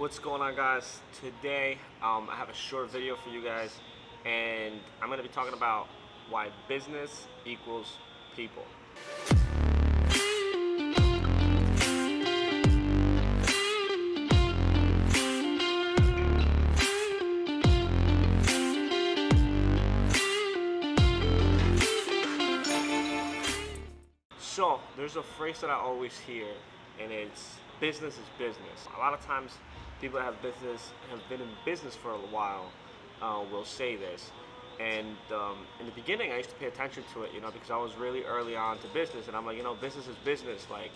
What's going on, guys? Today I have a short video for you guys, and I'm going to be talking about why business equals people. So there's a phrase that I always hear, and it's business is business. A lot of times people that have been in business for a while will say this. And in the beginning, I used to pay attention to it, because I was really early on to business, and I'm like, business is business. Like,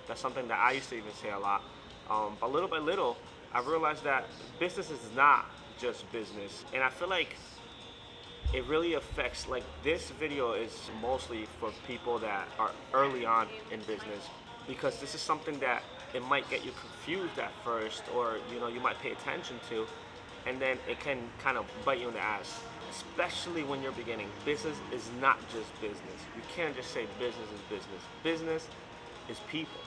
that's something that I used to even say a lot. But little by little, I realized that business is not just business, and I feel like it really affects, like, this video is mostly for people that are early on in business, because this is something that it might get you confused at first, or you might pay attention to, and then it can kind of bite you in the ass, especially when you're beginning. Business is not just business. You can't just say business is business. Business is people.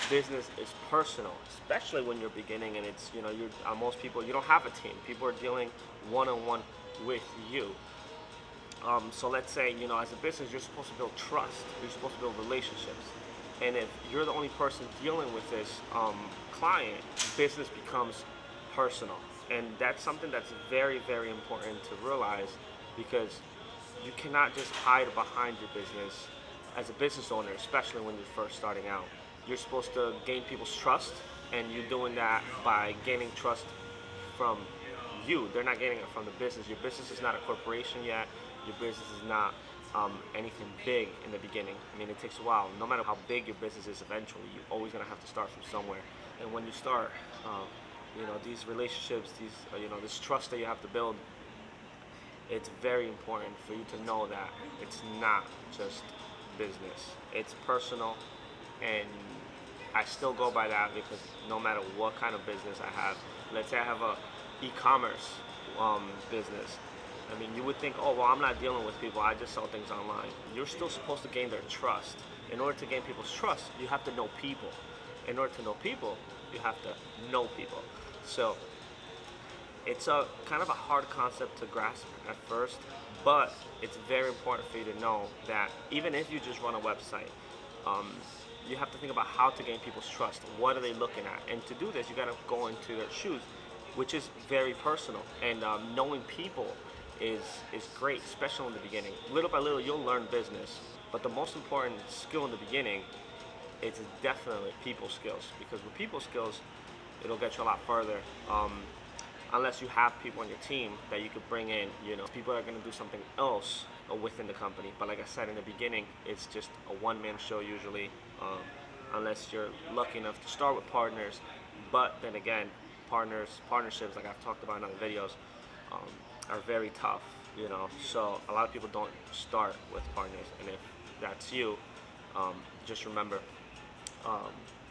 Business is personal, especially when you're beginning, and it's most people, you don't have a team. People are dealing one-on-one with you. So let's say, as a business, you're supposed to build trust. You're supposed to build relationships. And if you're the only person dealing with this client, business becomes personal. And that's something that's very, very important to realize, because you cannot just hide behind your business as a business owner, especially when you're first starting out. You're supposed to gain people's trust, and you're doing that by gaining trust from you. They're not getting it from the business. Your business is not a corporation yet. Your business is not anything big in the beginning. I mean, it takes a while. No matter how big your business is, eventually you're always gonna have to start from somewhere. And when you start, these relationships, this trust that you have to build, it's very important for you to know that it's not just business. It's personal, and I still go by that, because no matter what kind of business I have, let's say I have a e-commerce business. I mean, you would think, oh, well, I'm not dealing with people, I just sell things online. You're still supposed to gain their trust. In order to gain people's trust, you have to know people. In order to know people, you have to know people. So it's a kind of a hard concept to grasp at first, but it's very important for you to know that even if you just run a website, you have to think about how to gain people's trust. What are they looking at? And to do this, you got to go into their shoes, which is very personal. And knowing people is great, especially in the beginning. Little by little, you'll learn business, but the most important skill in the beginning is definitely people skills, because with people skills, it'll get you a lot further. Unless you have people on your team that you could bring in, people that are going to do something else within the company. But like I said in the beginning, it's just a one-man show usually, unless you're lucky enough to start with partners. But then again, partnerships, like I've talked about in other videos, are very tough, so a lot of people don't start with partners. And if that's you, just remember,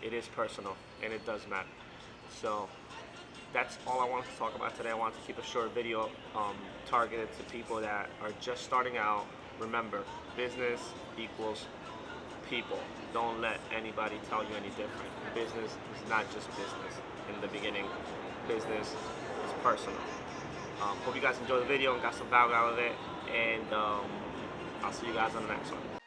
it is personal, and it does matter. So that's all I wanted to talk about today. I wanted to keep a short video targeted to people that are just starting out. Remember, business equals people. Don't let anybody tell you any different. Business is not just business. In the beginning, business is personal. Hope you guys enjoyed the video and got some value out of it, and I'll see you guys on the next one.